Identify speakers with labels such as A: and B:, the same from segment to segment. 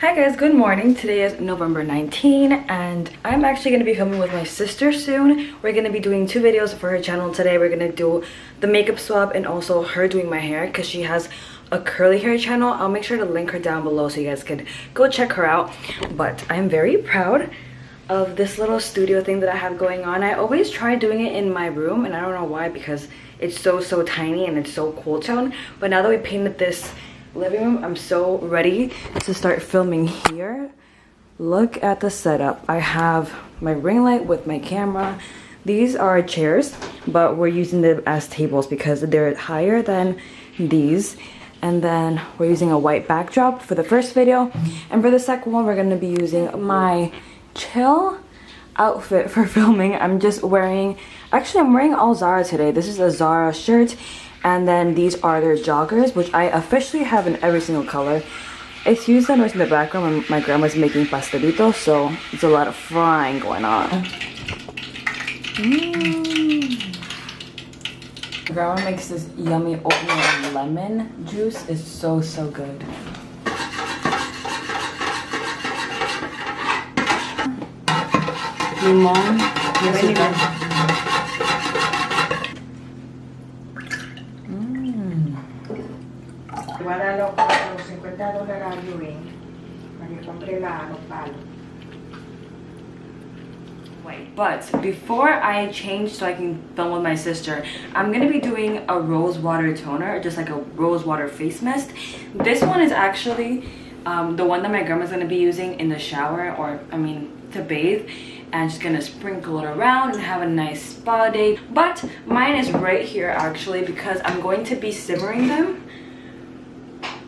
A: Hi guys, good morning. Today is November 19 and I'm actually going to be filming with my sister soon. We're going to be doing 2 videos for her channel today. We're going to do the makeup swap and also her doing my hair because she has a curly hair channel. I'll make sure to link her down below so you guys can go check her out. But I'm very proud of this little studio thing that I have going on. I always try doing it in my room and I don't know why, because it's so tiny and it's so cool tone. But now that we painted this living room, I'm so ready to start filming here. Look at the setup. I have my ring light with my camera. These are chairs, but we're using them as tables because they're higher than these. And then we're using a white backdrop for the first video, and for the second one we're going to be using my chill outfit for filming. I'm wearing all Zara today. This is a Zara shirt, and then these are their joggers, which I officially have in every single color. Excuse the noise in the background when my grandma's making pastelitos, so it's a lot of frying going on. Grandma makes this yummy oatmeal and lemon juice. It's so good. Limon.
B: Guardalo con los $50 al viewing, para que compre los palos.
A: Wait, but before I change so I can film with my sister, I'm gonna be doing a rose water toner, just like a rose water face mist. This one is actually the one that my grandma's gonna be using in the shower, or to bathe, and just gonna sprinkle it around and have a nice spa day. But mine is right here actually, because I'm going to be simmering them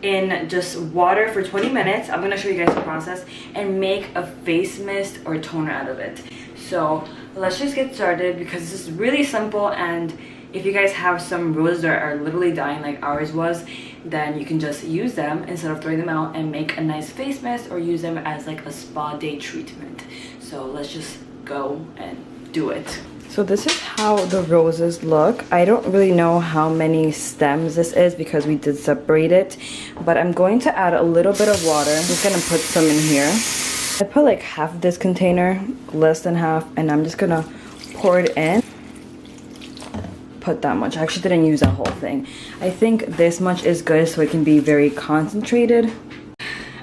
A: in just water for 20 minutes. I'm gonna show you guys the process and make a face mist or toner out of it. So let's just get started, because this is really simple, and if you guys have some roses that are literally dying like ours was, then you can just use them instead of throwing them out and make a nice face mist, or use them as like a spa day treatment. So let's just go and do it. So this is how the roses look. I don't really know how many stems this is because we did separate it, but I'm going to add a little bit of water. I'm just gonna put some in here. I put like half of this container, less than half, and I'm just gonna pour it in. Put that much. I actually didn't use that whole thing. I think this much is good so it can be very concentrated.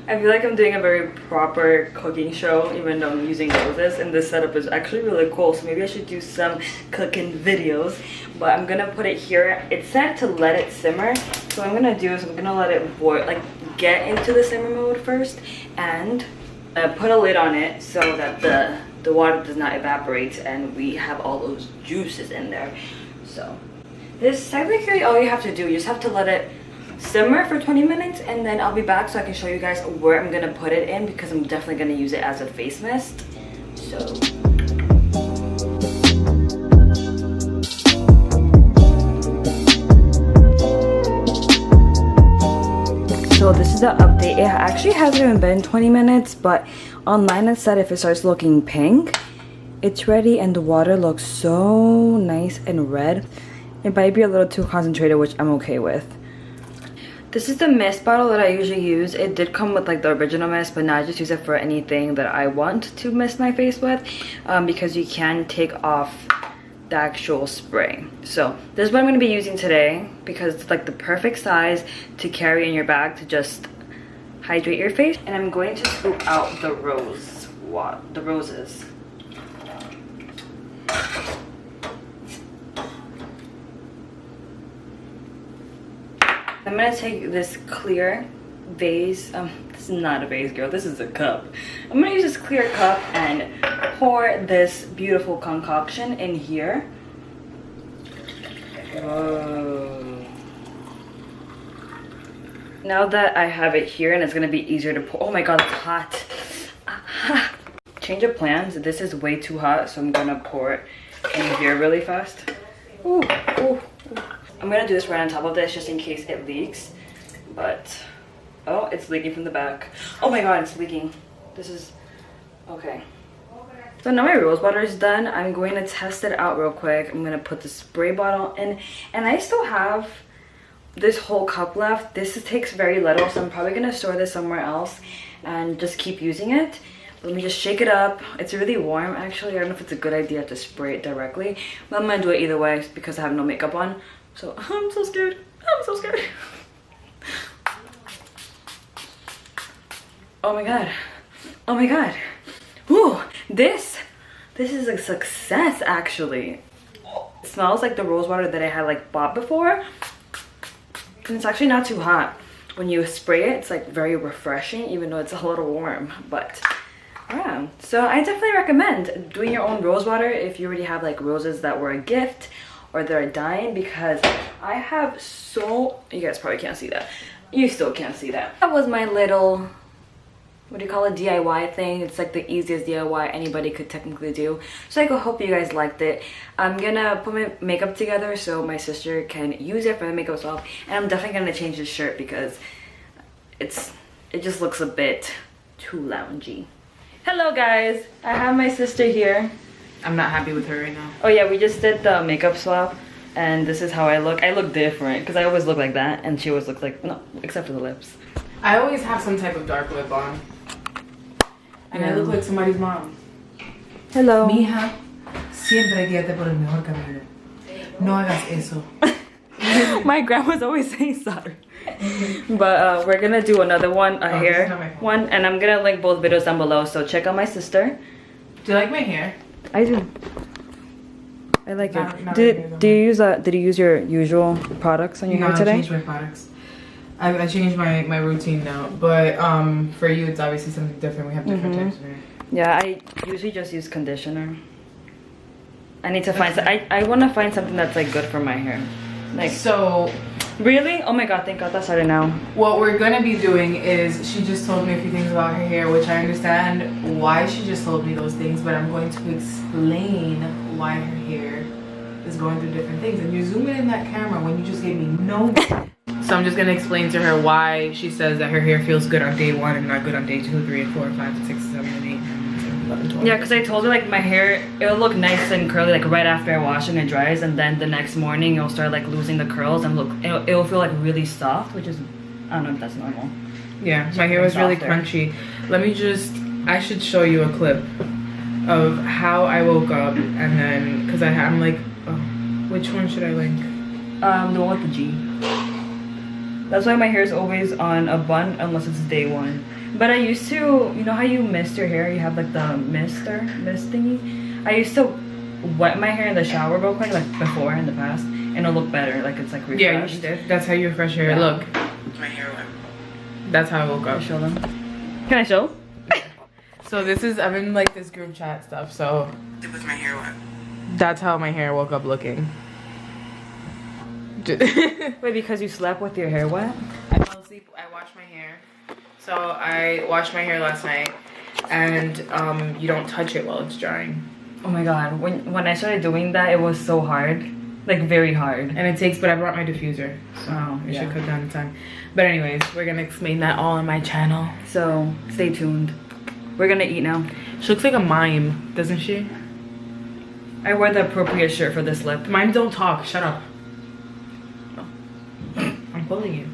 A: I feel like I'm doing a very proper cooking show even though I'm using roses, and this setup is actually really cool, so maybe I should do some cooking videos. But I'm gonna put it here. It's set to let it simmer, so what I'm gonna do is I'm gonna let it boil, like get into the simmer mode first, and put a lid on it so that the water does not evaporate and we have all those juices in there. So this technically all you have to do, you just have to let it simmer for 20 minutes, and then I'll be back so I can show you guys where I'm gonna put it in, because I'm definitely gonna use it as a face mist. So this is the update. It actually hasn't even been 20 minutes, but online it said if it starts looking pink, it's ready, and the water looks so nice and red. It might be a little too concentrated, which I'm okay with. This is the mist bottle that I usually use. It did come with like the original mist, but now I just use it for anything that I want to mist my face with, because you can take off the actual spray. So this is what I'm going to be using today, because it's like the perfect size to carry in your bag to just hydrate your face. And I'm going to scoop out the roses. I'm gonna take this clear vase. This is not a vase, girl. This is a cup. I'm gonna use this clear cup and pour this beautiful concoction in here. Whoa. Now that I have it here, and it's gonna be easier to pour. Oh my god, it's hot. Change of plans. This is way too hot, so I'm gonna pour it in here really fast. Ooh, ooh, ooh. I'm gonna do this right on top of this just in case it leaks, but oh, it's leaking from the back. Oh my god, it's leaking. This is okay. So now my rose water is done. I'm going to test it out real quick. I'm gonna put the spray bottle in, and I still have this whole cup left. This takes very little, so I'm probably gonna store this somewhere else and just keep using it. Let me just shake it up. It's really warm actually. I don't know if it's a good idea to spray it directly, but I'm gonna do it either way because I have no makeup on. So I'm so scared. I'm so scared. Oh my god. Oh my god. Ooh, this is a success actually. It smells like the rose water that I had like bought before. And it's actually not too hot. When you spray it, it's like very refreshing, even though it's a little warm. But yeah, so I definitely recommend doing your own rose water if you already have like roses that were a gift or they're dying, because I have you guys probably can't see that. You still can't see that. That was my little, what do you call it, DIY thing. It's like the easiest DIY anybody could technically do. So I hope you guys liked it. I'm gonna put my makeup together so my sister can use it for the makeup swap, and I'm definitely gonna change the shirt because it just looks a bit too loungy. Hello guys, I have my sister here.
C: I'm not happy with her right now.
A: Oh yeah, we just did the makeup swap and this is how I look. I look different because I always look like that and she always looks like, no, except for the lips.
C: I always have some type of dark lip on. And I look like somebody's mom.
A: Hello.
C: Mija, siempre guíate por el mejor camino. No hagas eso.
A: My grandma's always saying sorry. But we're gonna do another one, a hair one, and I'm gonna link both videos down below, so check out my sister.
C: Do you like my hair?
A: I do. I like it. Did you use your usual products on your hair today?
C: I changed my products. I changed my routine now, but for you it's obviously something different. We have different types of hair.
A: Yeah, I usually just use conditioner. I need to find I want to find something that's like good for my hair. Like,
C: so
A: really? Oh my god, thank god that started now.
C: What we're gonna be doing is, she just told me a few things about her hair, which I understand why she just told me those things, but I'm going to explain why her hair is going through different things. And you're zooming in that camera when you just gave me no. So I'm just gonna explain to her why she says that her hair feels good on day 1 and not good on day 2, 3, 4, 5, 6, 7, 8, 11, 12.
A: Yeah, because I told her like my hair, it'll look nice and curly like right after I wash and it dries, and then the next morning it'll start like losing the curls and it'll feel like really soft, which is, I don't know if that's normal.
C: Yeah, my hair was really crunchy. I should show you a clip of how I woke up, and then, because I'm like, oh, which one should I link?
A: The one with the G. That's why my hair is always on a bun unless it's day 1. But I used to, you know how you mist your hair? You have like the mist thingy? I used to wet my hair in the shower real quick, like before in the past, and it'll look better, like it's like refreshed.
C: Yeah, that's how you refresh your hair.
A: Yeah.
C: Look, my hair wet. That's how I woke up.
A: Show them. Can I show?
C: So this is, I'm in like this group chat stuff, so. With my hair wet. That's how my hair woke up looking.
A: Wait, because you slept with your hair wet?
C: I fell asleep, I washed my hair. So I washed my hair last night, and you don't touch it while it's drying.
A: Oh my god, when I started doing that, it was so hard. Like very hard.
C: And it takes, but I brought my diffuser, so it should cut down the time. But anyways, we're gonna explain that all on my channel.
A: So stay tuned. We're gonna eat now.
C: She looks like a mime, doesn't she?
A: I wear the appropriate shirt for this lip.
C: Mimes don't talk, shut up. I'm pulling you.